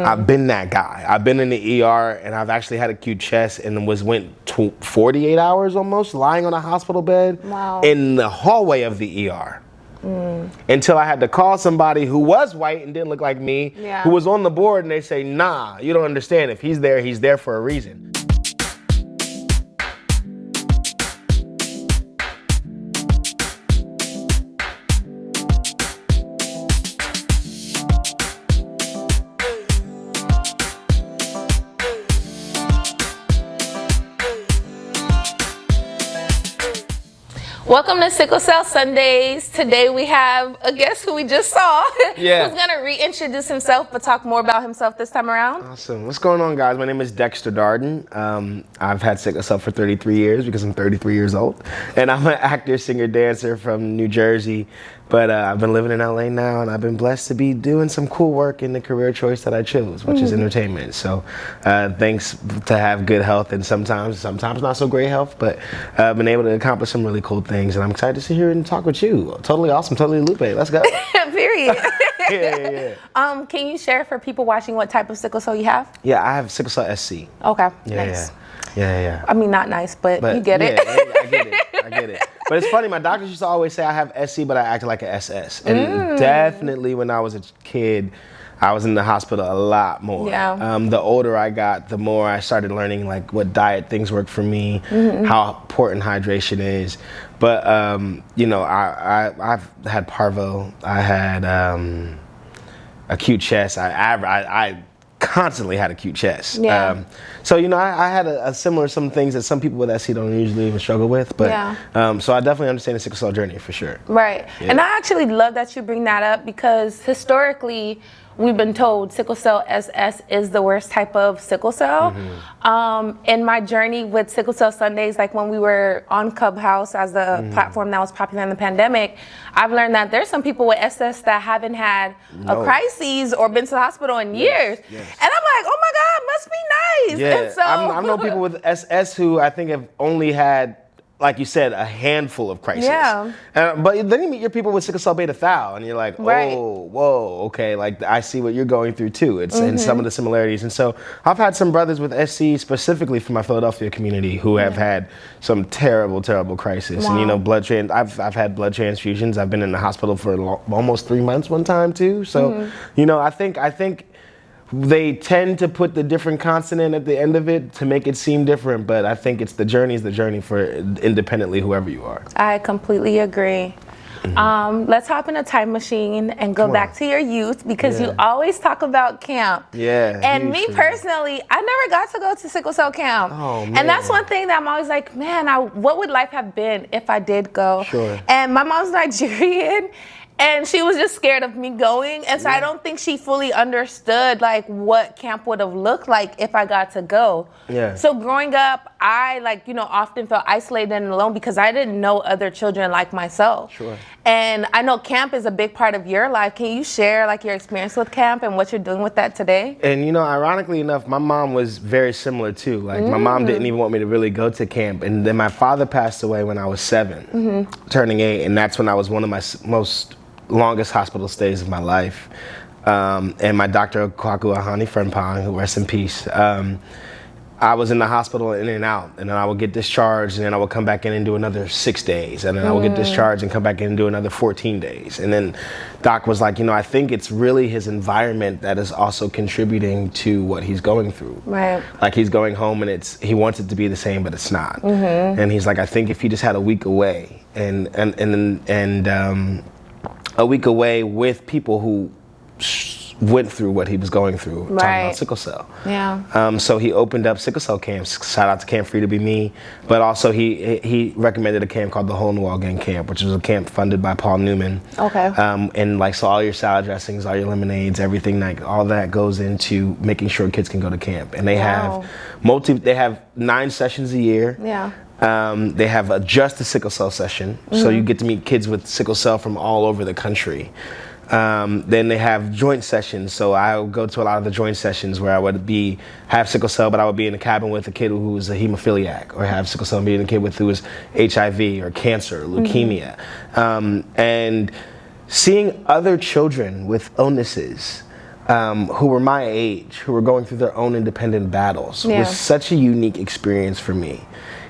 I've been that guy. I've been in the ER, and I've actually had acute chest and went 48 hours almost lying on a hospital bed in the hallway of the ER. Until I had to call somebody who was white and didn't look like me, who was on the board, and they say, nah, you don't understand. If he's there for a reason. Welcome to Sickle Cell Sundays. Today we have a guest who we just saw who's going to reintroduce himself but talk more about himself this time around. Awesome. What's going on, guys? My name is Dexter Darden. I've had sickle cell for 33 years because I'm 33 years old. And I'm an actor, singer, dancer from New Jersey. But I've been living in LA now, and I've been blessed to be doing some cool work in the career choice that I chose, which is entertainment. So thanks to have good health and sometimes not so great health, but I've been able to accomplish some really cool things. And I'm excited to sit here and talk with you. Totally awesome, totally Lupe. Let's go. Period. Yeah. Can you share for people watching what type of sickle cell you have? Yeah, I have sickle cell SC. Okay, nice. I mean, not nice, but you get it. I get it. But it's funny, my doctors used to always say I have SC, but I acted like an SS. And definitely when I was a kid, I was in the hospital a lot more. Yeah. The older I got, the more I started learning like what diet things work for me, how important hydration is. But you know, I've had parvo, I had acute chest. I constantly had acute chest. Yeah. So, you know, I had a similar, some things that some people with SC don't usually even struggle with. But so I definitely understand the sickle cell journey for sure. Right. Yeah. And I actually love that you bring that up because historically we've been told sickle cell SS is the worst type of sickle cell. In my journey with Sickle Cell Sundays, like when we were on Clubhouse as a platform that was popular in the pandemic, I've learned that there's some people with SS that haven't had a crisis or been to the hospital in years. Yes. And I'm like, oh my God, must be nice. Yeah, And so I know people with SS who I think have only had, like you said, a handful of crises. Yeah. But then you meet your people with sickle cell beta thal, and you're like, Right. oh, whoa, okay, like I see what you're going through too. It's and some of the similarities. And so I've had some brothers with SC specifically from my Philadelphia community who have had some terrible, terrible crisis. Wow. And you know, I've had blood transfusions. I've been in the hospital for almost 3 months one time too. So, you know, I think they tend to put the different consonant at the end of it to make it seem different, but I think it's the journey for independently whoever you are. I completely agree. Let's hop in a time machine and go back to your youth because you always talk about camp. Yeah. And me personally, I never got to go to sickle cell camp. Oh, man. And that's one thing that I'm always like, man, what would life have been if I did go? Sure. And my mom's Nigerian. And she was just scared of me going. And so I don't think she fully understood like what camp would have looked like if I got to go. Yeah. So growing up, I often felt isolated and alone because I didn't know other children like myself. Sure. And I know camp is a big part of your life. Can you share like your experience with camp and what you're doing with that today? And you know, ironically enough, my mom was very similar too. Like my mom didn't even want me to really go to camp. And then my father passed away when I was 7, turning 8. And that's when I was one of my most longest hospital stays of my life. And my doctor, Kwaku Ahani Frimpong, who rests in peace, I was in the hospital in and out, and then I would get discharged, and then I would come back in and do another 6 days, and then I would get discharged and come back in and do another 14 days. And then Doc was like, you know, I think it's really his environment that is also contributing to what he's going through. Right. Like he's going home and he wants it to be the same, but it's not. And he's like, I think if he just had a week away and a week away with people who went through what he was going through, talking about sickle cell. Yeah. So he opened up sickle cell camps. Shout out to Camp Free to Be Me. But also he recommended a camp called the Hole in the Wall Gang Camp, which was a camp funded by Paul Newman. Okay. And like, so all your salad dressings, all your lemonades, everything, like all that goes into making sure kids can go to camp. And they have 9 sessions a year. Yeah. They have just a sickle cell session, so you get to meet kids with sickle cell from all over the country. Then they have joint sessions, so I would go to a lot of the joint sessions where I would have sickle cell, but I would be in a cabin with a kid who was a hemophiliac, or have sickle cell and be in a kid who was HIV or cancer, or leukemia. And seeing other children with illnesses who were my age, who were going through their own independent battles, was such a unique experience for me.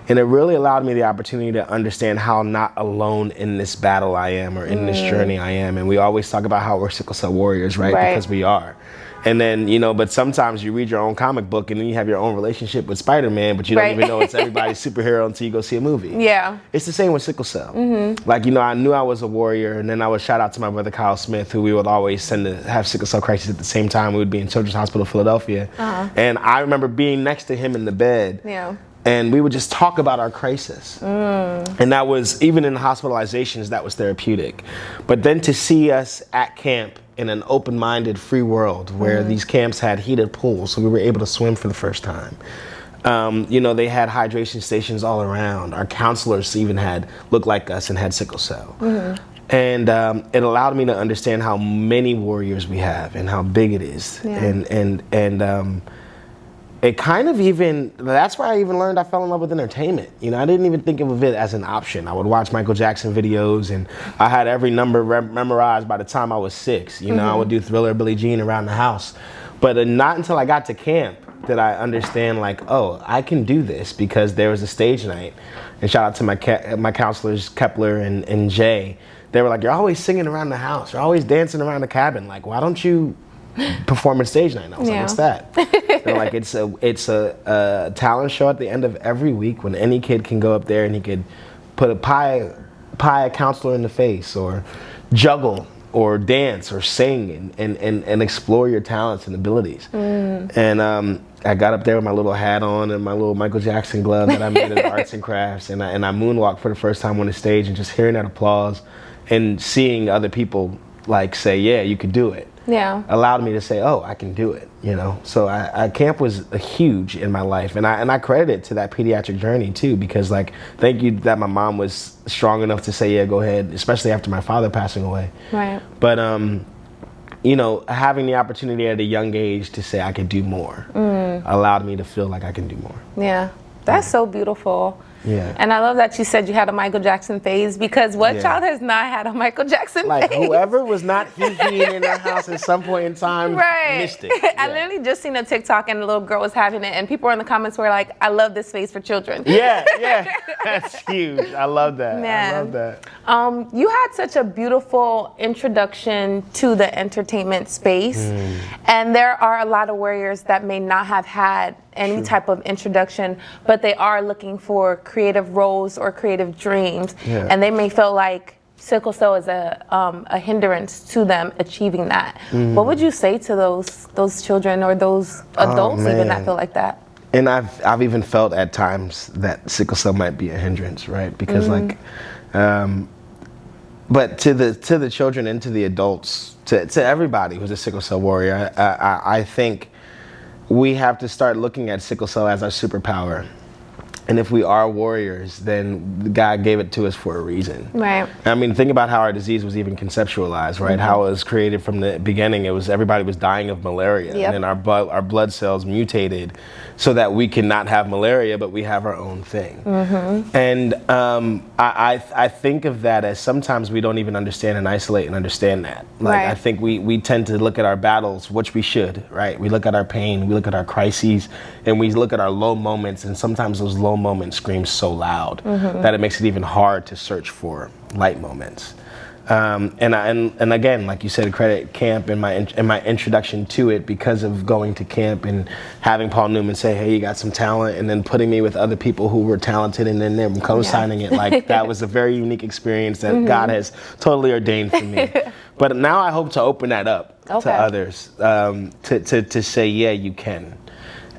And it really allowed me the opportunity to understand how not alone in this battle I am, or in this journey I am. And we always talk about how we're sickle cell warriors, right? Because we are. And then, but sometimes you read your own comic book and then you have your own relationship with Spider-Man, but you don't even know it's everybody's superhero until you go see a movie. Yeah. It's the same with sickle cell. Like, I knew I was a warrior, and then I would shout out to my brother Kyle Smith, who we would always send to have sickle cell crises at the same time. We would be in Children's Hospital of Philadelphia. And I remember being next to him in the bed. And we would just talk about our crisis. And that was, even in hospitalizations, that was therapeutic. But then to see us at camp in an open-minded, free world where these camps had heated pools, so we were able to swim for the first time. They had hydration stations all around. Our counselors even looked like us and had sickle cell. And it allowed me to understand how many warriors we have and how big it is. And it kind of that's where I even learned I fell in love with entertainment. I didn't even think of it as an option. I would watch Michael Jackson videos, and I had every number memorized by the time I was 6. I would do Thriller, Billie Jean around the house. But not until I got to camp did I understand, like, oh, I can do this, because there was a stage night. And shout out to my counselors, Kepler and Jay. They were like, you're always singing around the house. You're always dancing around the cabin. Like, why don't you perform a stage night? And I was like, what's that? They're like, it's a talent show at the end of every week when any kid can go up there and he could put pie a counselor in the face, or juggle, or dance, or sing, and explore your talents and abilities. And I got up there with my little hat on and my little Michael Jackson glove that I made at Arts and Crafts, and I moonwalked for the first time on the stage, and just hearing that applause and seeing other people like say, yeah, you could do it. Allowed me to say, oh, I can do it, So camp was huge in my life, and I credit it to that pediatric journey too, because, like, thank you that my mom was strong enough to say, yeah, go ahead, especially after my father passing away. But having the opportunity at a young age to say I could do more allowed me to feel like I can do more. That's so beautiful. And I love that you said you had a Michael Jackson phase, because what child has not had a Michael Jackson phase? Like, whoever was not hee-heeing in their house at some point in time missed it. I literally just seen a TikTok, and the little girl was having it, and people were in the comments were like, I love this phase for children. That's huge. I love that. I love that. You had such a beautiful introduction to the entertainment space, and there are a lot of warriors that may not have had any type of introduction, but they are looking for creative roles or creative dreams, and they may feel like sickle cell is a hindrance to them achieving that. What would you say to those children, or those adults even that feel like that? And I've even felt at times that sickle cell might be a hindrance, right? Because but to the children and to the adults, to everybody who's a sickle cell warrior, I think we have to start looking at sickle cell as our superpower. And if we are warriors, then God gave it to us for a reason. I mean, think about how our disease was even conceptualized, right? How it was created from the beginning. It was, everybody was dying of malaria, and then our blood cells mutated so that we can not have malaria, but we have our own thing. And I think of that as sometimes we don't even understand and isolate and understand that. I think we tend to look at our battles, which we should, right? We look at our pain, we look at our crises, and we look at our low moments, and sometimes those low moments scream so loud that it makes it even hard to search for light moments. And again, like you said, credit camp and my introduction to it, because of going to camp and having Paul Newman say, hey, you got some talent, and then putting me with other people who were talented, and then them co-signing it. Like, that was a very unique experience that God has totally ordained for me. But now I hope to open that up to others, to say, yeah, you can.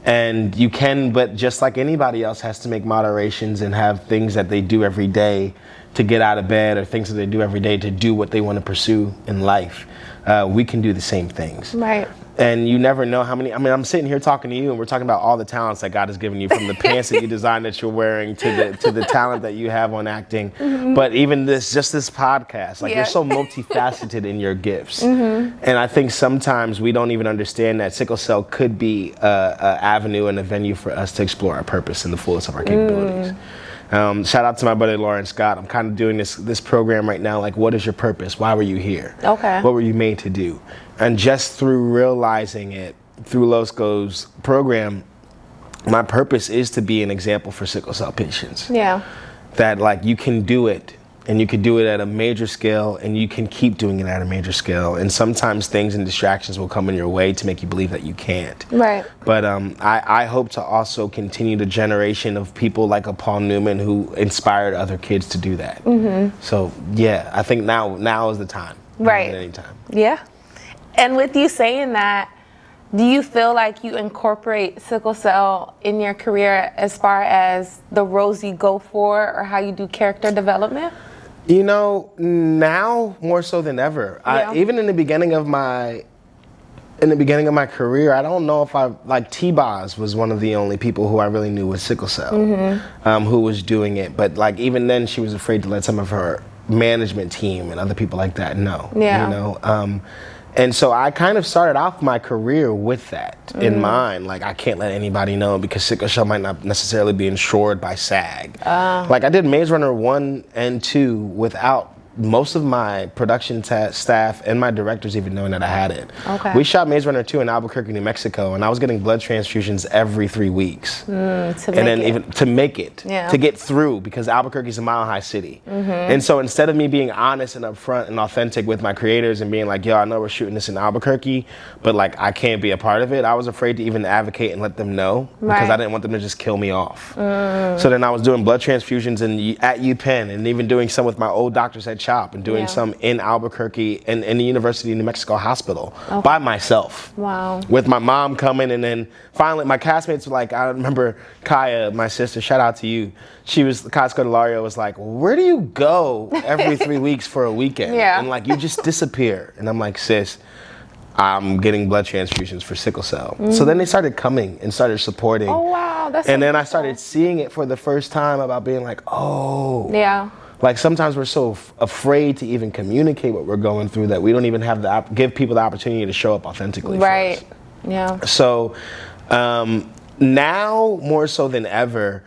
And you can, but just like anybody else has to make moderations and have things that they do every day to get out of bed, or things that they do every day to do what they want to pursue in life. We can do the same things. And you never know how many, I'm sitting here talking to you, and we're talking about all the talents that God has given you, from the pants that you designed that you're wearing to the talent that you have on acting. But even this podcast, like, you're so multifaceted in your gifts. And I think sometimes we don't even understand that sickle cell could be an avenue and a venue for us to explore our purpose in the fullest of our capabilities. Shout out to my buddy Lauren Scott. I'm kind of doing this program right now, like, what is your purpose? Why were you here? What were you made to do? And just through realizing it, through LOSCO's program, my purpose is to be an example for sickle cell patients. Yeah. That like you can do it, and you can do it at a major scale, and you can keep doing it at a major scale. And sometimes things and distractions will come in your way to make you believe that you can't. Right. But I hope to also continue the generation of people like a Paul Newman who inspired other kids to do that. So yeah, I think now is the time. Right. More than any time. Yeah. And with you saying that, do you feel like you incorporate sickle cell in your career as far as the roles you go for or how you do character development? You know, now more so than ever. Yeah. Even in the beginning of my career, I don't know if like T-Boz was one of the only people who I really knew with sickle cell, who was doing it. But like even then, she was afraid to let some of her management team and other people like that know. Yeah. You know. And so I kind of started off my career with that in mind. Like, I can't let anybody know because sickle cell might not necessarily be insured by SAG. Like, I did Maze Runner 1 and 2 without most of my production staff and my directors even knowing that I had it. Okay. We shot Maze Runner 2 in Albuquerque, New Mexico, and I was getting blood transfusions every 3 weeks. To make it, Yeah. to get through, because Albuquerque's a mile-high city. And so instead of me being honest and upfront and authentic with my creators and being like, yo, I know we're shooting this in Albuquerque, but like I can't be a part of it, I was afraid to even advocate and let them know because Right. I didn't want them to just kill me off. So then I was doing blood transfusions at UPenn and even doing some with my old doctors at CHOP and doing Yeah. some in Albuquerque and in the University of New Mexico Hospital by myself. Wow. With my mom coming, and then finally my castmates were like, I remember Kaya, my sister, shout out to you. Kaya Scodelario was like, where do you go every 3 weeks for a weekend? Yeah. And like, you just disappear. And I'm like, sis, I'm getting blood transfusions for sickle cell. So then they started coming and started supporting. Oh, wow. That's And so then I cool. started seeing it for the first time about being like, oh. Yeah. Like sometimes we're so afraid to even communicate what we're going through that we don't even have give people the opportunity to show up authentically Right. for us. Yeah. So now more so than ever,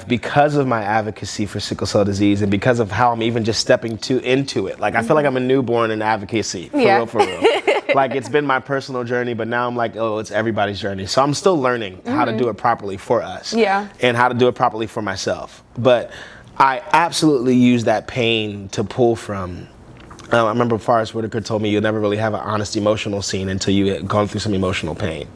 because of my advocacy for sickle cell disease and because of how I'm even just stepping into it, like I feel like I'm a newborn in advocacy, for Yeah. real, for real. Like it's been my personal journey, but now I'm like, oh, it's everybody's journey. So I'm still learning how to do it properly for us, Yeah. and how to do it properly for myself. But I absolutely use that pain to pull from. I remember Forrest Whitaker told me you'll never really have an honest emotional scene until you had gone through some emotional pain.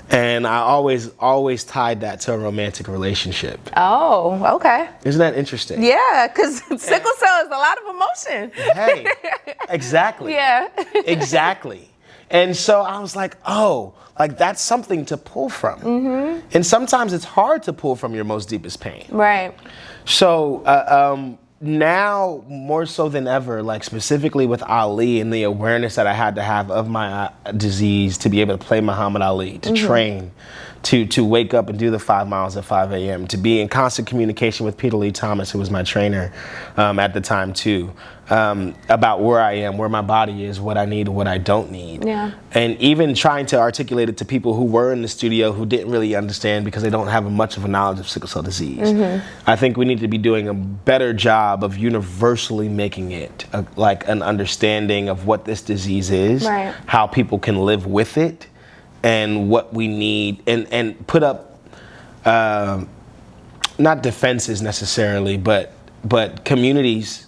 And I always tied that to a romantic relationship. Oh, okay. Isn't that interesting? Yeah, because sickle cell is a lot of emotion. Hey, exactly. Yeah. Exactly. And so I was like, oh, like that's something to pull from. And sometimes it's hard to pull from your most deepest pain. Right. So now more so than ever, like specifically with Ali and the awareness that I had to have of my disease to be able to play Muhammad Ali, to train, to wake up and do the 5 miles at 5 a.m., to be in constant communication with Peter Lee Thomas, who was my trainer at the time too, about where I am, where my body is, what I need, what I don't need. Yeah. And even trying to articulate it to people who were in the studio who didn't really understand because they don't have much of a knowledge of sickle cell disease. I think we need to be doing a better job of universally making it like an understanding of what this disease is, Right. how people can live with it, and what we need, and put up not defenses necessarily, but communities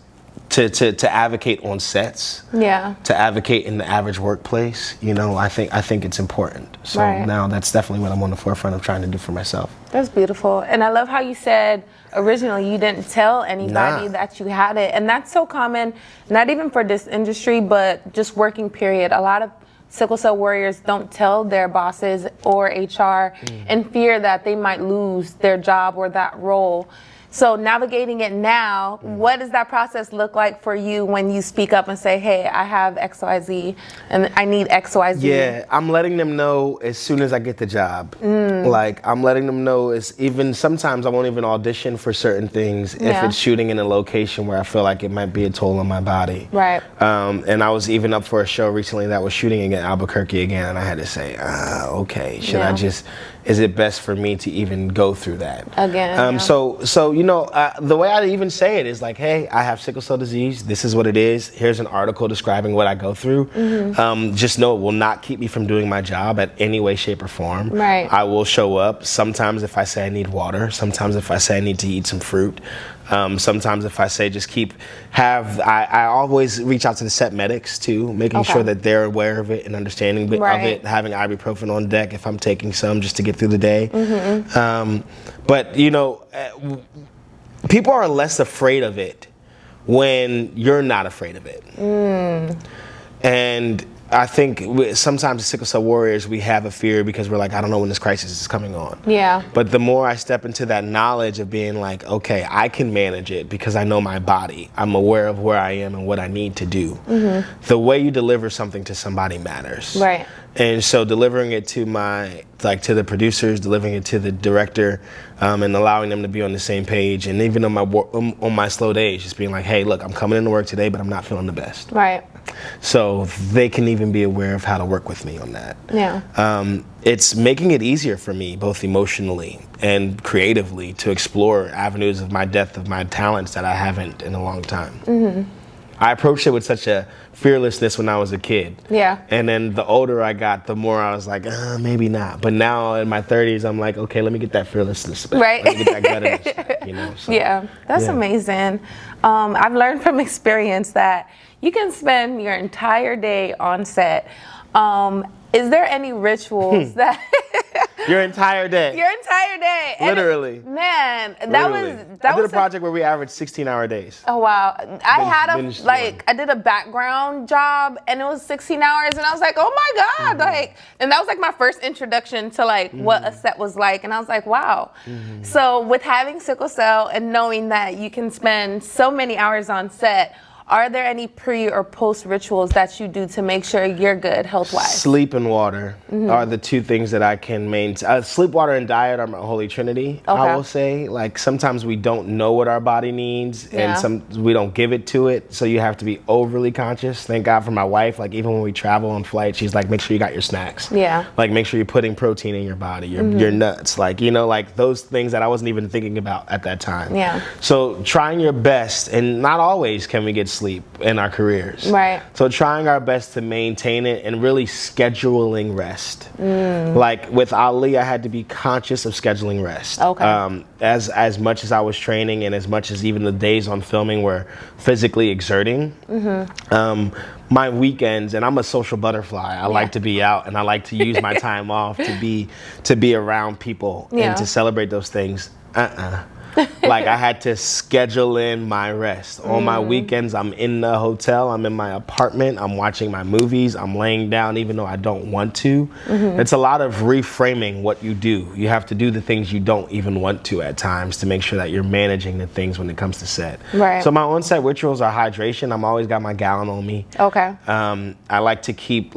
to advocate on sets. Yeah. To advocate in the average workplace, you know, I think it's important. So Right. now that's definitely what I'm on the forefront of trying to do for myself. That's beautiful. And I love how you said originally you didn't tell anybody Nah. that you had it. And that's so common, not even for this industry, but just working period. A lot of sickle cell warriors don't tell their bosses or HR in fear that they might lose their job or that role. So navigating it now, what does that process look like for you when you speak up and say, hey, I have XYZ and I need XYZ? Yeah, I'm letting them know as soon as I get the job. Like, I'm letting them know, even sometimes I won't even audition for certain things if Yeah. it's shooting in a location where I feel like it might be a toll on my body. Right. And I was even up for a show recently that was shooting in Albuquerque again, and I had to say, okay, should I Yeah. just, is it best for me to even go through that? Again, yeah. So, you the way I even say it is like, hey, I have sickle cell disease. This is what it is. Here's an article describing what I go through. Just know it will not keep me from doing my job at any way, shape, or form. Right. I will show up. Sometimes if I say I need water. Sometimes if I say I need to eat some fruit. Sometimes if I say just I always reach out to the set medics too, making sure that they're aware of it and understanding of it, having ibuprofen on deck if I'm taking some just to get through the day. But people are less afraid of it when you're not afraid of it. And I think sometimes as sickle cell warriors, we have a fear because we're like, I don't know when this crisis is coming on. Yeah. But the more I step into that knowledge of being like, okay, I can manage it because I know my body. I'm aware of where I am and what I need to do. The way you deliver something to somebody matters. Right. And so delivering it to to the producers, delivering it to the director, and allowing them to be on the same page. And even on my slow days, just being like, hey, look, I'm coming into work today, but I'm not feeling the best. Right. So they can even be aware of how to work with me on that. Yeah. It's making it easier for me, both emotionally and creatively, to explore avenues of my depth of my talents that I haven't in a long time. I approached it with such a fearlessness when I was a kid. Yeah. And then the older I got, the more I was like, maybe not. But now in my 30s, I'm like, okay, let me get that fearlessness back. Right. Let me get that gutterness back, So, yeah, that's amazing. I've learned from experience that you can spend your entire day on set. Is there any rituals that... Your entire day. Your entire day. Literally. Man, I did a project where we averaged 16-hour days. Oh, wow. I did a background job, and it was 16 hours, and I was like, oh, my God. And that was, my first introduction to, what a set was like, and I was like, wow. So with having sickle cell and knowing that you can spend so many hours on set, are there any pre or post rituals that you do to make sure you're good health-wise? Sleep and water are the two things that I can maintain. Sleep, water, and diet are my holy trinity, I will say. Sometimes we don't know what our body needs, and we don't give it to it, so you have to be overly conscious. Thank God for my wife. Even when we travel on flight, she's like, make sure you got your snacks. Yeah. Make sure you're putting protein in your body, your nuts. Those things that I wasn't even thinking about at that time. Yeah. So trying your best, and not always can we get sleep in our careers. Right. So trying our best to maintain it and really scheduling rest. With Ali, I had to be conscious of scheduling rest. Okay. As much as I was training and as much as even the days on filming were physically exerting, my weekends, and I'm a social butterfly. I like to be out, and I like to use my time off to be around people and to celebrate those things. I had to schedule in my rest. On my weekends, I'm in the hotel, I'm in my apartment, I'm watching my movies, I'm laying down even though I don't want to. It's a lot of reframing what you do. You have to do the things you don't even want to at times to make sure that you're managing the things when it comes to set. Right. So my on-set rituals are hydration. I'm always got my gallon on me. Okay. I like to keep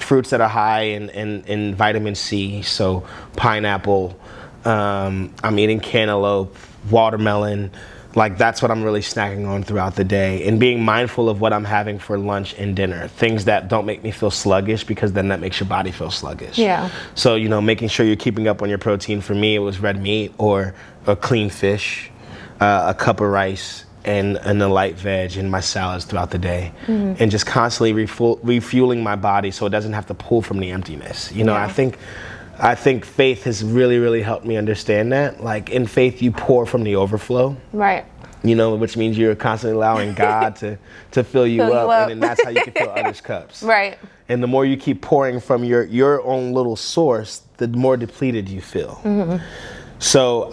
fruits that are high in vitamin C, so pineapple, I'm eating cantaloupe, watermelon. That's what I'm really snacking on throughout the day, and being mindful of what I'm having for lunch and dinner. Things that don't make me feel sluggish, because then that makes your body feel sluggish. Yeah. So, making sure you're keeping up on your protein. For me, it was red meat or a clean fish, a cup of rice, and a light veg in my salads throughout the day. And just constantly refueling my body so it doesn't have to pull from the emptiness. I think faith has really, really helped me understand that. In faith, you pour from the overflow. Right. Which means you're constantly allowing God to fill you up, and then that's how you can fill others' cups. Right. And the more you keep pouring from your own little source, the more depleted you feel. So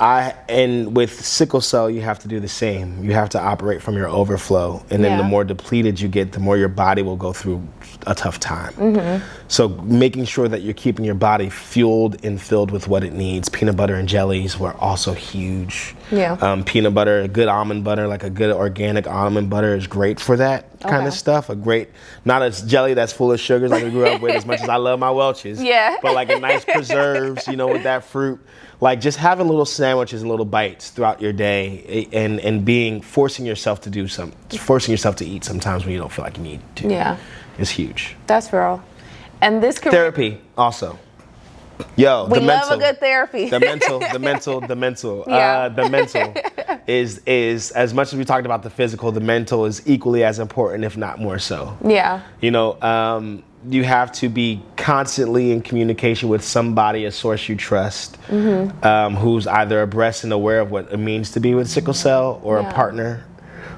with sickle cell, you have to do the same. You have to operate from your overflow, and then the more depleted you get, the more your body will go through a tough time. So making sure that you're keeping your body fueled and filled with what it needs. Peanut butter and jellies were also huge. Yeah. Peanut butter, a good almond butter, a good organic almond butter is great for that kind of stuff. Not a jelly that's full of sugars like I grew up with, as much as I love my Welch's. Yeah. But a nice preserves, with that fruit. Just having little sandwiches and little bites throughout your day, and forcing yourself to eat sometimes when you don't feel like you need to. Yeah. Is huge. That's real. And this therapy also. Yo, we love a good therapy. The mental is as much as we talked about the physical, the mental is equally as important, if not more so. Yeah. You know, you have to be constantly in communication with somebody, a source you trust, who's either abreast and aware of what it means to be with sickle cell, or a partner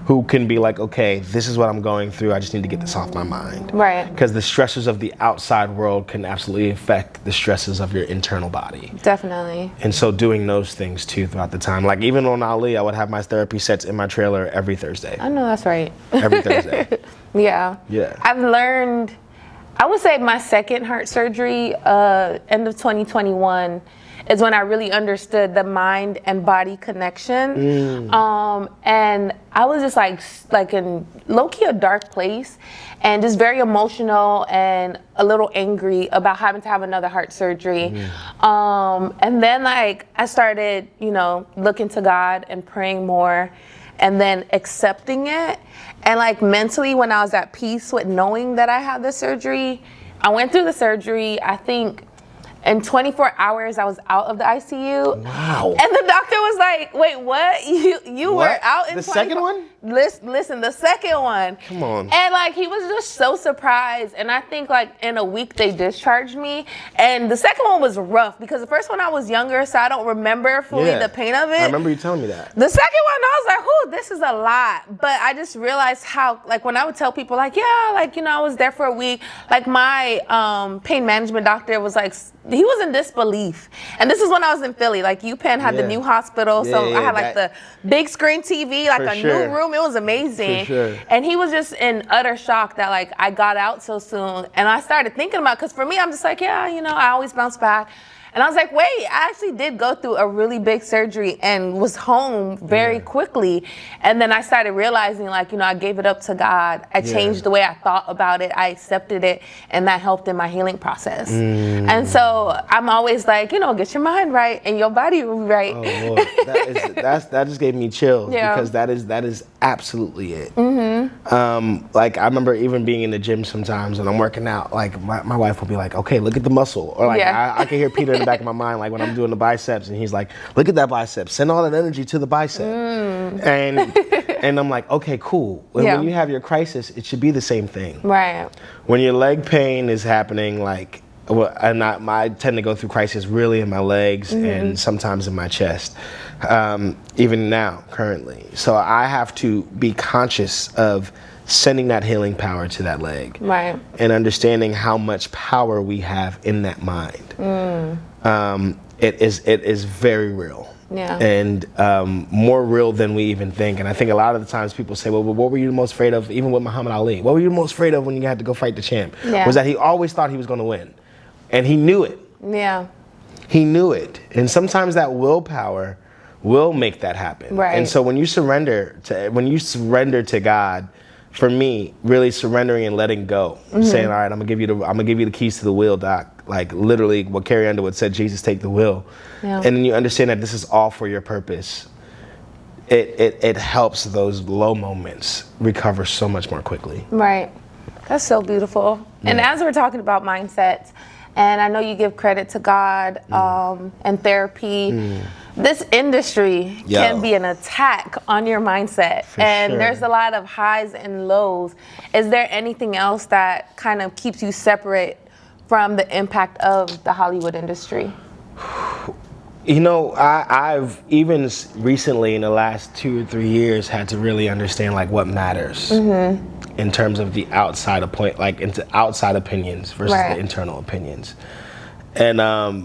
who can be like, okay, this is what I'm going through. I just need to get this off my mind. Right. Because the stresses of the outside world can absolutely affect the stresses of your internal body. Definitely. And so doing those things too throughout the time. Like even on Ali, I would have my therapy sets in my trailer every Thursday. I know that's right. Every Thursday. Yeah. Yeah. I've learned, I would say my second heart surgery, end of 2021, is when I really understood the mind and body connection. And I was just like in low-key a dark place, and just very emotional and a little angry about having to have another heart surgery. And then like I started, you know, looking to God and praying more, and then accepting it. And like mentally, when I was at peace with knowing that I had the surgery, I went through the surgery, I think in 24 hours, I was out of the ICU. Wow. And the doctor was like, wait, what? You were out in the 24 second one? Listen, the second one. Come on. And like, he was just so surprised. And I think like in a week they discharged me. And the second one was rough because the first one I was younger, so I don't remember fully the pain of it. I remember you telling me that. The second one, I was like, whew, this is a lot. But I just realized how, like when I would tell people like, yeah, like, you know, I was there for a week. Like my pain management doctor was like, he was in disbelief. And this is when I was in Philly. Like UPenn had the new hospital. So I had like the big screen TV, like a new room. It was amazing. For sure. And he was just in utter shock that like I got out so soon. And I started thinking about, because for me, I'm just like, yeah, you know, I always bounce back. And I was like, wait, I actually did go through a really big surgery and was home very quickly. And then I started realizing, like, you know, I gave it up to God. I changed the way I thought about it. I accepted it. And that helped in my healing process. And so I'm always like, you know, get your mind right and your body will be right. Oh, Lord. That just gave me chills because that is absolutely it. Like I remember even being in the gym sometimes when I'm working out, like my wife will be like, okay, look at the muscle. Or like I can hear Peter in the back of my mind, like when I'm doing the biceps and he's like, look at that bicep, send all that energy to the bicep. And I'm like, okay, cool. When you have your crisis, it should be the same thing. Right. When your leg pain is happening, like, I tend to go through crisis really in my legs and sometimes in my chest, even now, currently. So I have to be conscious of sending that healing power to that leg. Right. And understanding how much power we have in that mind. It is very real. Yeah. And more real than we even think. And I think a lot of the times people say, well, what were you most afraid of, even with Muhammad Ali? What were you most afraid of when you had to go fight the champ? Was that he always thought he was going to win. And he knew it. Yeah. He knew it. And sometimes that willpower will make that happen. Right. And so when you surrender to God, for me, really surrendering and letting go, saying, all right, I'm gonna give you the keys to the wheel, Doc. Like literally what Carrie Underwood said, Jesus, take the wheel. Yeah. And then you understand that this is all for your purpose. It helps those low moments recover so much more quickly. Right. That's so beautiful. Yeah. And as we're talking about mindsets, and I know you give credit to God and therapy, this industry can be an attack on your mindset. And there's a lot of highs and lows. Is there anything else that kind of keeps you separate from the impact of the Hollywood industry? You know, I've even recently in the last 2 or 3 years had to really understand like what matters in terms of the outside into outside opinions versus the internal opinions. And I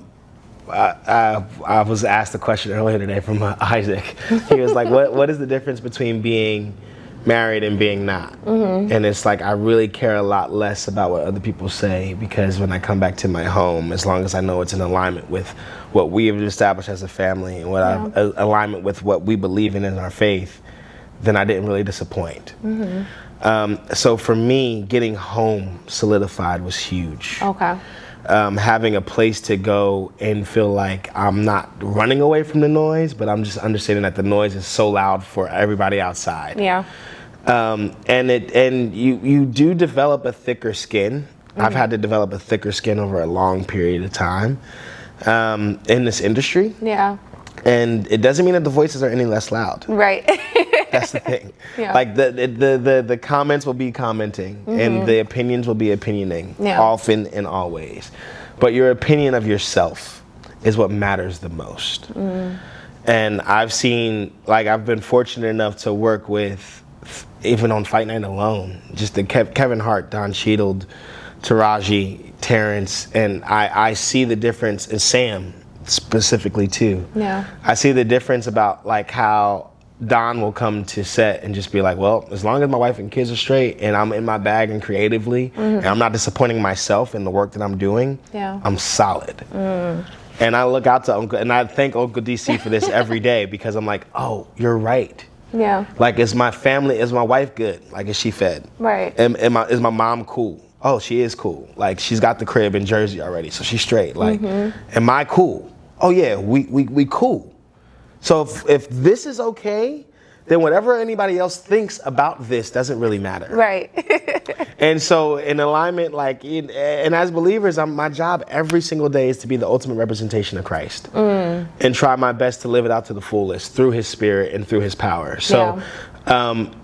was asked a question earlier today from Isaac. He was like, what is the difference between being married and being not? And it's like, I really care a lot less about what other people say, because when I come back to my home, as long as I know it's in alignment with what we have established as a family and what alignment with what we believe in our faith, then I didn't really disappoint. So for me, getting home solidified was huge. Okay. Having a place to go and feel like I'm not running away from the noise, but I'm just understanding that the noise is so loud for everybody outside. Yeah. And you do develop a thicker skin. I've had to develop a thicker skin over a long period of time. in this industry. Yeah. And it doesn't mean that the voices are any less loud. Right. That's the thing. Yeah. Like the comments will be commenting, and the opinions will be opinioning, often and always. But your opinion of yourself is what matters the most. And I've seen, like, I've been fortunate enough to work with, even on Fight Night alone, just the Kevin Hart, Don Cheadle, Taraji, Terrence, and I see the difference in Sam specifically too. Yeah. I see the difference about like how Don will come to set and just be like, well, as long as my wife and kids are straight and I'm in my bag and creatively, and I'm not disappointing myself in the work that I'm doing, I'm solid. And I look out to Uncle, and I thank Uncle DC for this every day, because I'm like, oh, you're right. Yeah. Like, is my family, is my wife good? Like, is she fed? Right. Is my mom cool? Oh, she is cool. Like, she's got the crib in Jersey already, so she's straight. Like, am I cool? Oh yeah, we cool. So if this is okay, then whatever anybody else thinks about this doesn't really matter. Right. And so in alignment, like, and as believers, my job every single day is to be the ultimate representation of Christ, and try my best to live it out to the fullest through His Spirit and through His power. So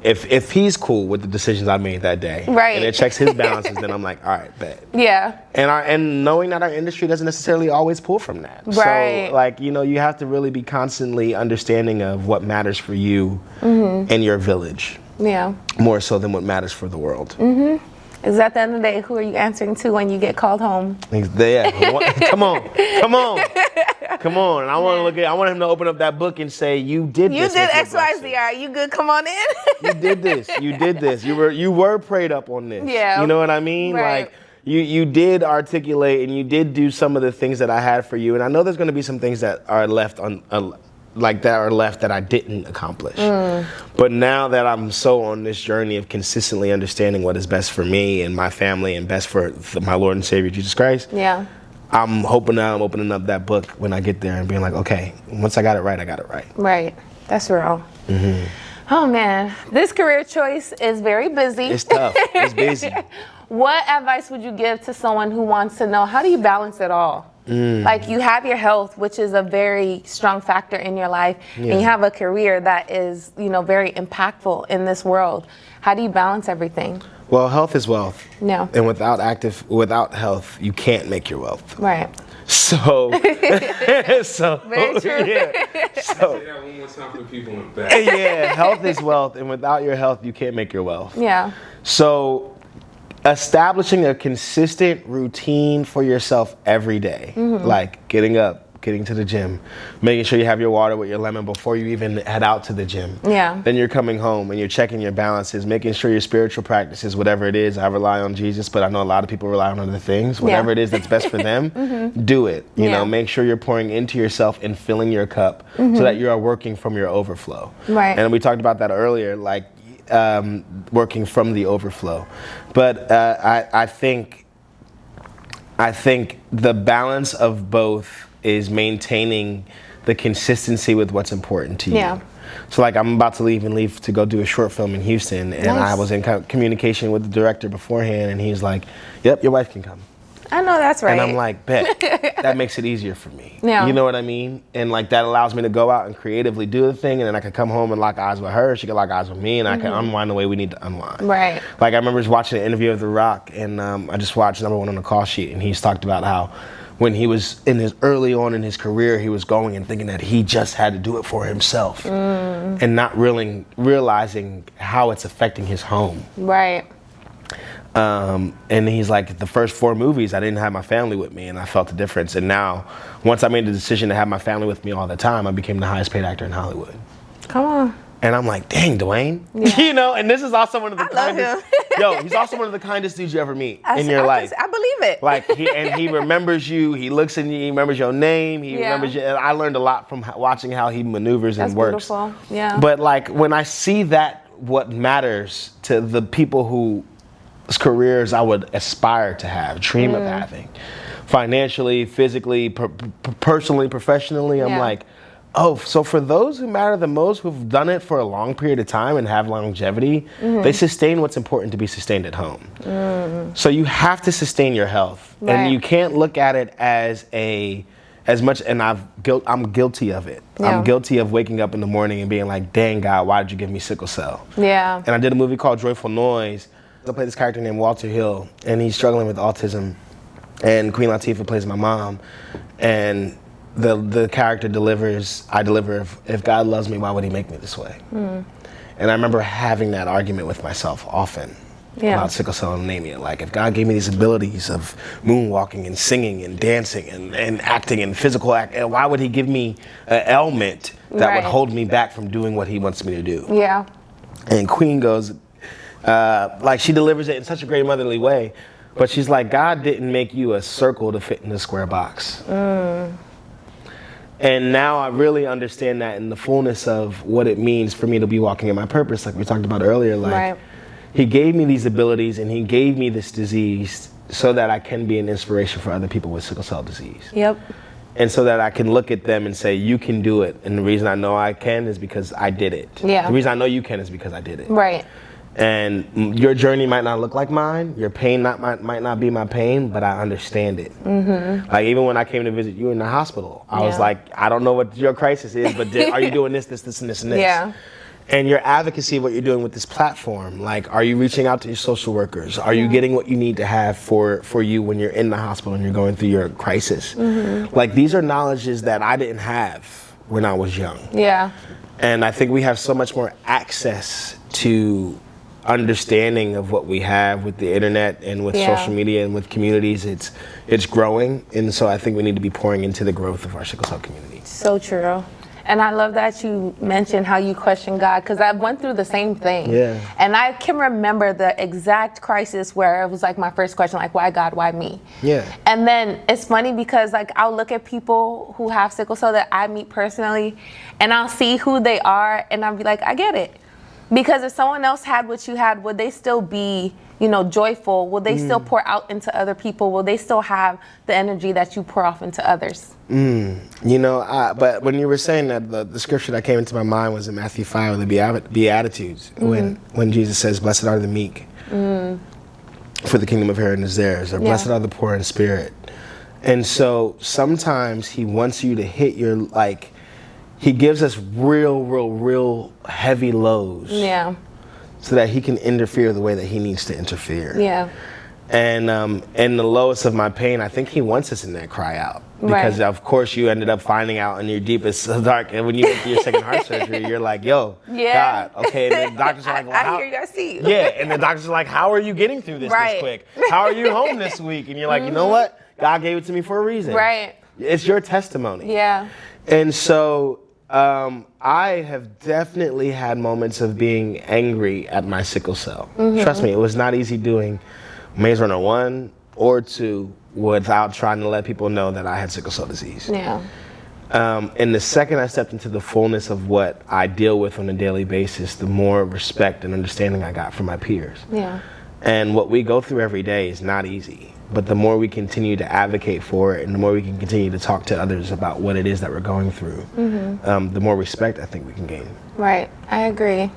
if He's cool with the decisions I made that day, and it checks His balances, then I'm like, all right, bet. Yeah. And knowing that our industry doesn't necessarily always pull from that. Right. So, like, you know, you have to really be constantly understanding of what matters for you and your village. Yeah. More so than what matters for the world. Is at the end of the day, who are you answering to when you get called home? Yeah. Come on. And I want him to open up that book and say, you did this. You did X, Y, Z. All right, you good? Come on in. You did this. You were prayed up on this. Yeah. You know what I mean? Right. Like, you did articulate and you did do some of the things that I had for you. And I know there's going to be some things that are left that I didn't accomplish. But now that I'm so on this journey of consistently understanding what is best for me and my family and best for my Lord and Savior Jesus Christ, I'm hoping that I'm opening up that book when I get there and being like, okay, once I got it right, I got it right. Right. That's real. Oh man, this career choice is very busy. It's tough. It's busy. What advice would you give to someone who wants to know, how do you balance it all? Like, you have your health, which is a very strong factor in your life, and you have a career that is, you know, very impactful in this world. How do you balance everything? Well, health is wealth. Yeah. And without health, you can't make your wealth. Right. So, very true. Yeah. So, say that one more time for people in the back. Yeah, health is wealth, and without your health, you can't make your wealth. Yeah. So, establishing a consistent routine for yourself every day, like getting up, getting to the gym, making sure you have your water with your lemon before you even head out to the gym. Yeah. Then you're coming home and you're checking your balances, making sure your spiritual practices, whatever it is. I rely on Jesus, but I know a lot of people rely on other things. Whatever it is that's best for them, do it. You know, make sure you're pouring into yourself and filling your cup so that you are working from your overflow. Right. And we talked about that earlier, like, working from the overflow. But I think the balance of both is maintaining the consistency with what's important to you. Yeah. So, like, I'm about to leave to go do a short film in Houston, and I was in communication with the director beforehand, and he's like, yep, your wife can come. I know that's right. And I'm like, bet. That makes it easier for me. Yeah. You know what I mean? And like, that allows me to go out and creatively do the thing, and then I can come home and lock eyes with her. She can lock eyes with me, and I can unwind the way we need to unwind. Right. Like, I remember just watching an interview of The Rock, and I just watched number one on the call sheet, and he's talked about how when he was early on in his career, he was going and thinking that he just had to do it for himself, and not really realizing how it's affecting his home. Right. And he's like, the first 4 movies, I didn't have my family with me, and I felt the difference. And now, once I made the decision to have my family with me all the time, I became the highest paid actor in Hollywood. Come on. And I'm like, dang, Dwayne. Yeah. You know, and this is also one of the kindest. He's also one of the kindest dudes you ever meet in your life. I believe it. Like, he remembers you. He looks at you. He remembers your name. He remembers you. And I learned a lot from watching how he maneuvers and works. That's beautiful. Yeah. But like, when I see that, what matters to the people whose careers I would aspire to have, dream of having, financially, physically, personally, professionally, I'm like, oh, so for those who matter the most, who've done it for a long period of time and have longevity, they sustain what's important to be sustained at home. So you have to sustain your health. Right. And you can't look at it as as much, and I'm guilty of it. Yeah. I'm guilty of waking up in the morning and being like, dang God, why did you give me sickle cell? Yeah. And I did a movie called Joyful Noise. I play this character named Walter Hill, and he's struggling with autism. And Queen Latifah plays my mom. And the character I deliver, if God loves me, why would he make me this way? And I remember having that argument with myself often. About sickle cell and anemia. Like, if God gave me these abilities of moonwalking and singing and dancing and acting and physical act, why would he give me an ailment that would hold me back from doing what he wants me to do? Yeah. And Queen goes, like, she delivers it in such a great motherly way, but she's like, God didn't make you a circle to fit in a square box. And now I really understand that in the fullness of what it means for me to be walking in my purpose, like we talked about earlier. Like, he gave me these abilities and he gave me this disease so that I can be an inspiration for other people with sickle cell disease. Yep. And so that I can look at them and say, you can do it. And the reason I know I can is because I did it. Yeah. The reason I know you can is because I did it. Right. And your journey might not look like mine. Your pain might not be my pain, but I understand it. Like, even when I came to visit you in the hospital, I was like, I don't know what your crisis is, but are you doing this, and this, and this? Yeah. And your advocacy of what you're doing with this platform, like, are you reaching out to your social workers? Are you getting what you need to have for you when you're in the hospital and you're going through your crisis? Like, these are knowledges that I didn't have when I was young. Yeah. And I think we have so much more access to understanding of what we have with the internet and with social media and with communities. It's growing. And so I think we need to be pouring into the growth of our sickle cell community. So true. And I love that you mentioned how you question God, because I went through the same thing. Yeah. And I can remember the exact crisis where it was like my first question, like, why God, why me? Yeah. And then it's funny because, like, I'll look at people who have sickle cell that I meet personally, and I'll see who they are, and I'll be like, I get it. Because if someone else had what you had, would they still be, joyful? Will they still pour out into other people? Will they still have the energy that you pour off into others? But when you were saying that, the scripture that came into my mind was in Matthew 5, the Beatitudes, when Jesus says, blessed are the meek, for the kingdom of heaven is theirs, or blessed are the poor in spirit. And so sometimes he wants you to hit your, like, he gives us real heavy lows. Yeah. So that he can interfere the way that he needs to interfere. Yeah. And in the lowest of my pain, I think he wants us in that cry out. Because of course you ended up finding out in your deepest dark, and when you went through your second heart surgery, you're like, yo, God, okay. And the doctors are like, well, I hear you, I see you. Yeah, and the doctors are like, how are you getting through this this quick? How are you home this week? And you're like, you know what? God gave it to me for a reason. Right. It's your testimony. Yeah. And so I have definitely had moments of being angry at my sickle cell. Trust me, it was not easy doing Maze Runner 1 or 2 without trying to let people know that I had sickle cell disease. Yeah. And the second I stepped into the fullness of what I deal with on a daily basis, the more respect and understanding I got from my peers. Yeah. And what we go through every day is not easy. But the more we continue to advocate for it and the more we can continue to talk to others about what it is that we're going through, the more respect I think we can gain. Right. I agree.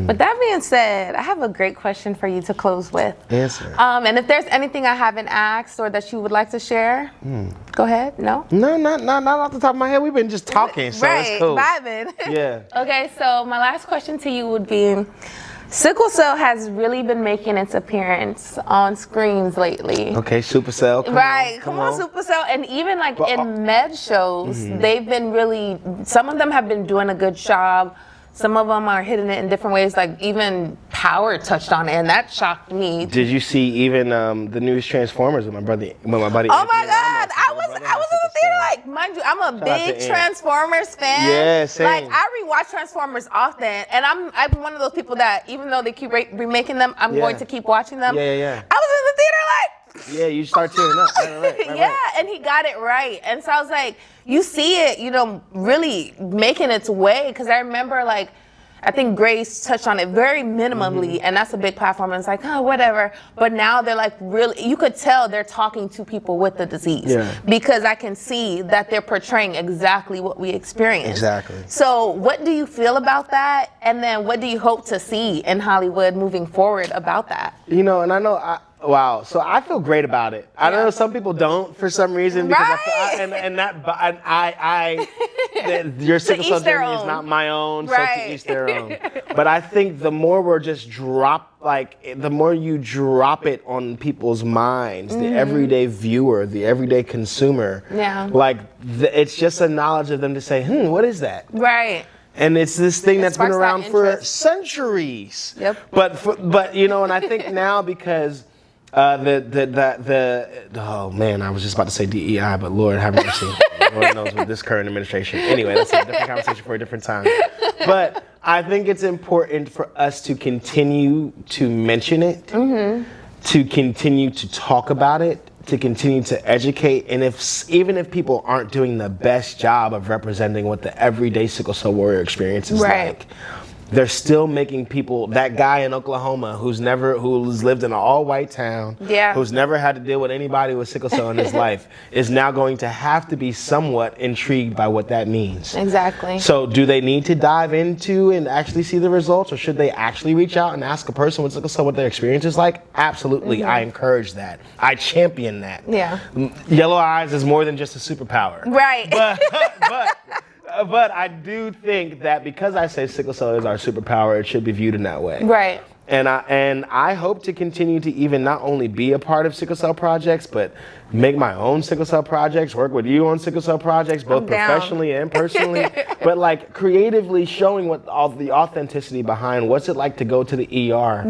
With that being said, I have a great question for you to close with. Answer. And if there's anything I haven't asked or that you would like to share, go ahead. No? No, not off the top of my head. We've been just talking, so it's cool. Vibing. Yeah. Okay, so my last question to you would be, sickle cell has really been making its appearance on screens lately. Okay, Supercell. Come on, Supercell. And even like in med shows, they've been really, some of them have been doing a good job. Some of them are hitting it in different ways, like even Power touched on it, and that shocked me. Did you see even the newest Transformers with my buddy? Oh my God, I was in the theater, like, mind you, I'm a big Transformers fan. Yeah, same. Like, I rewatch Transformers often, and I'm one of those people that even though they keep remaking them, I'm going to keep watching them. Yeah. I was in the theater like. Yeah, you start tearing up. Right. And he got it right. And so I was like, you see it, really making its way. Because I remember, like, I think Grace touched on it very minimally, and that's a big platform. And it's like, oh, whatever. But now they're like really, you could tell they're talking to people with the disease because I can see that they're portraying exactly what we experience. Exactly. So what do you feel about that? And then what do you hope to see in Hollywood moving forward about that? You know, and I know, wow. So I feel great about it. I know some people don't for some reason because your sickle cell journey is not my own, so to each their own. But I think the more we're just the more you drop it on people's minds, the everyday viewer, the everyday consumer, it's just a knowledge of them to say, what is that? Right. And it's this thing that's been around for centuries. Yep. But you know, and I think now because oh man, I was just about to say DEI, but Lord have mercy. Lord knows with this current administration. Anyway, that's a different conversation for a different time. But I think it's important for us to continue to mention it, to continue to talk about it, to continue to educate, and even if people aren't doing the best job of representing what the everyday sickle cell warrior experience is like, they're still making people, that guy in Oklahoma who's lived in an all-white town, who's never had to deal with anybody with sickle cell in his life, is now going to have to be somewhat intrigued by what that means. Exactly. So do they need to dive into and actually see the results, or should they actually reach out and ask a person with sickle cell what their experience is like? Absolutely. I encourage that. I champion that. Yeah. Yellow eyes is more than just a superpower. Right. But I do think that because I say sickle cell is our superpower, it should be viewed in that way. Right. And I hope to continue to even not only be a part of sickle cell projects, but make my own sickle cell projects, work with you on sickle cell projects, both professionally and personally, but like creatively showing what all the authenticity behind what's it like to go to the ER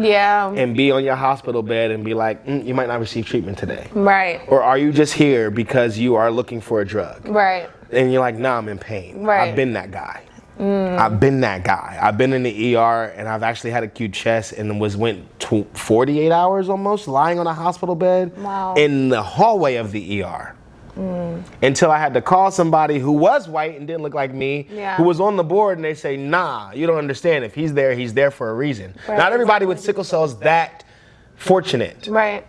and be on your hospital bed and be like, you might not receive treatment today. Right. Or are you just here because you are looking for a drug? Right. And you're like, nah, I'm in pain. Right. I've been that guy. I've been that guy. I've been in the ER and I've actually had acute chest and went 48 hours almost lying on a hospital bed in the hallway of the ER. Until I had to call somebody who was white and didn't look like me, who was on the board, and they say, nah, you don't understand. If he's there for a reason. Right. Not everybody with sickle cell is that fortunate. Right.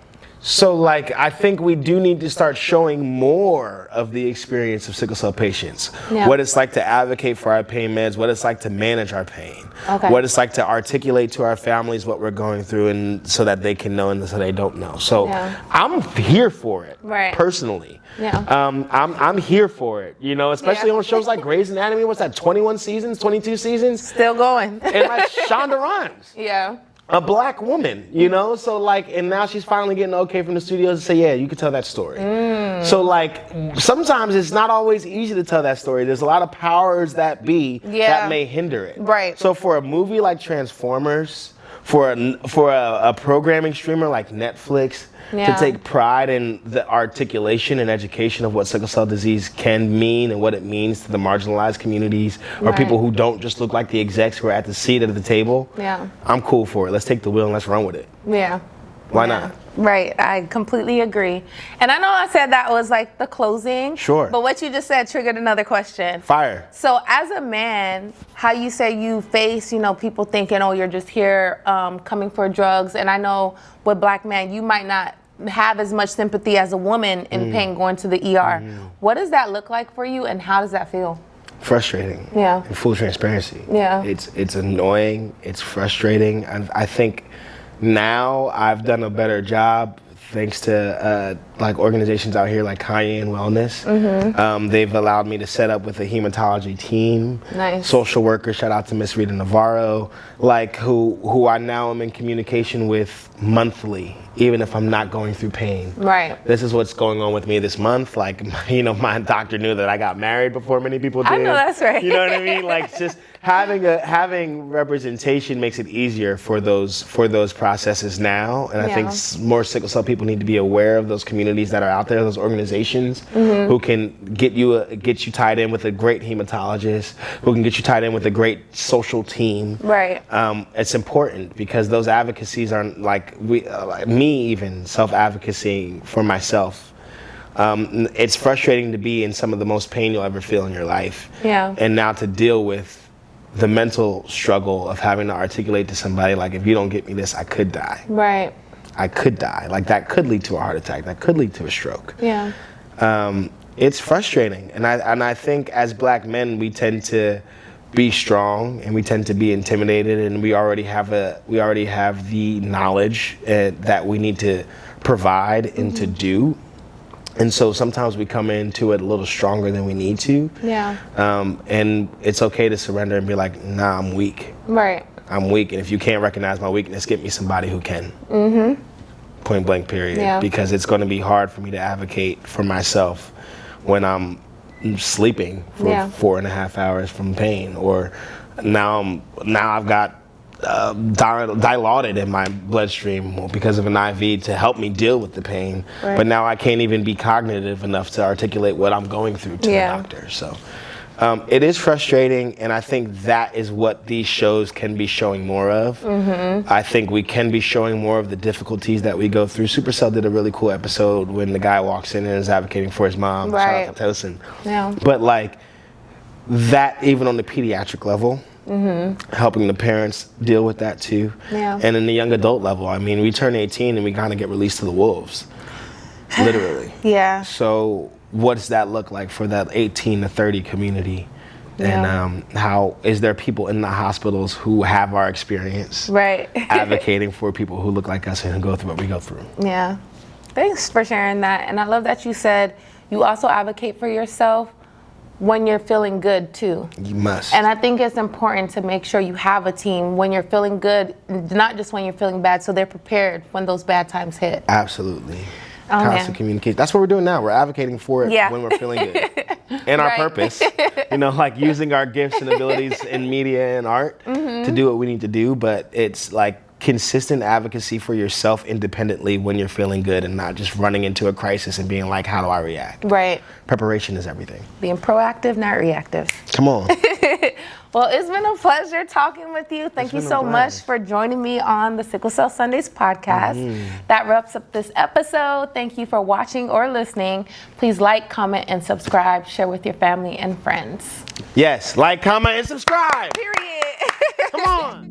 So, like, I think we do need to start showing more of the experience of sickle cell patients. What it's like to advocate for our pain meds, what it's like to manage our pain, what it's like to articulate to our families what we're going through, and so that they can know and so they don't know. So, I'm here for it, personally. I'm here for it, you know, especially on shows like Grey's Anatomy. What's that, 21 seasons, 22 seasons? Still going. And like Shonda Rhimes. A black woman, you know, so like, and now she's finally getting okay from the studios to say, yeah, you can tell that story. So like, sometimes it's not always easy to tell that story. There's a lot of powers that be that may hinder it. Right. So for a movie like Transformers, for a programming streamer like Netflix, to take pride in the articulation and education of what sickle cell disease can mean and what it means to the marginalized communities or people who don't just look like the execs who are at the seat at the table. I'm cool for it. Let's take the wheel and let's run with it. Why not? Right, I completely agree. And I know I said that was like the closing. Sure. But what you just said triggered another question. Fire. So as a man, how you say you face, you know, people thinking, oh, you're just here coming for drugs. And I know with black men, you might not have as much sympathy as a woman in pain going to the ER. What does that look like for you and how does that feel? Frustrating. In full transparency. It's annoying. It's frustrating. I think now I've done a better job thanks to like organizations out here like Kanye and Wellness. They've allowed me to set up with a hematology team. Social workers, shout out to Miss Rita Navarro, like who I now am in communication with monthly, even if I'm not going through pain. This is what's going on with me this month. Like, you know, my doctor knew that I got married before many people did. I know that's right. You know what I mean? Like, just having representation makes it easier for those processes now. And I think more sickle cell people need to be aware of those communities that are out there, those organizations who can get you tied in with a great hematologist, who can get you tied in with a great social team. It's important because those advocacies are like me even self-advocacy for myself. It's frustrating to be in some of the most pain you'll ever feel in your life. And now to deal with the mental struggle of having to articulate to somebody, like, if you don't get me this, I could die. Right. I could die. Like, that could lead to a heart attack. That could lead to a stroke. Yeah. It's frustrating. And I think as black men, we tend to be strong and we tend to be intimidated, and we already have the knowledge that we need to provide and to do. And so sometimes we come into it a little stronger than we need to. Yeah. And it's okay to surrender and be like, nah, I'm weak. Right. I'm weak, and if you can't recognize my weakness, get me somebody who can. Point blank, period. Yeah. Because it's going to be hard for me to advocate for myself when I'm sleeping for 4.5 hours from pain, or now I've got dilaudid in my bloodstream because of an IV to help me deal with the pain. Right. But now I can't even be cognitive enough to articulate what I'm going through to the doctor. So it is frustrating, and I think that is what these shows can be showing more of. I think we can be showing more of the difficulties that we go through. Supercell did a really cool episode when the guy walks in and is advocating for his mom. Right. Shout out to Tosin. Yeah. But like that, even on the pediatric level, helping the parents deal with that too. Yeah. And in the young adult level, I mean, we turn 18 and we kind of get released to the wolves, literally. Yeah. So what does that look like for that 18 to 30 community? Yeah. And how is there people in the hospitals who have our experience, Right. advocating for people who look like us and who go through what we go through? Yeah. Thanks for sharing that. And I love that you said you also advocate for yourself when you're feeling good too. You must. And I think it's important to make sure you have a team when you're feeling good, not just when you're feeling bad, so they're prepared when those bad times hit. Absolutely. Oh, Constant man. communication. That's what we're doing now. We're advocating for it Yeah. when we're feeling good. And our Right. purpose. You know, like using our gifts and abilities in media and art to do what we need to do. But it's like consistent advocacy for yourself independently when you're feeling good, and not just running into a crisis and being like, how do I react? Right. Preparation is everything. Being proactive, not reactive. Come on. Well, it's been a pleasure talking with you. Thank you been a so much blast. for joining me on the Sickle Cell Sundays podcast. That wraps up this episode. Thank you for watching or listening. Please like, comment, and subscribe. Share with your family and friends. Yes, like, comment, and subscribe. Period. Come on.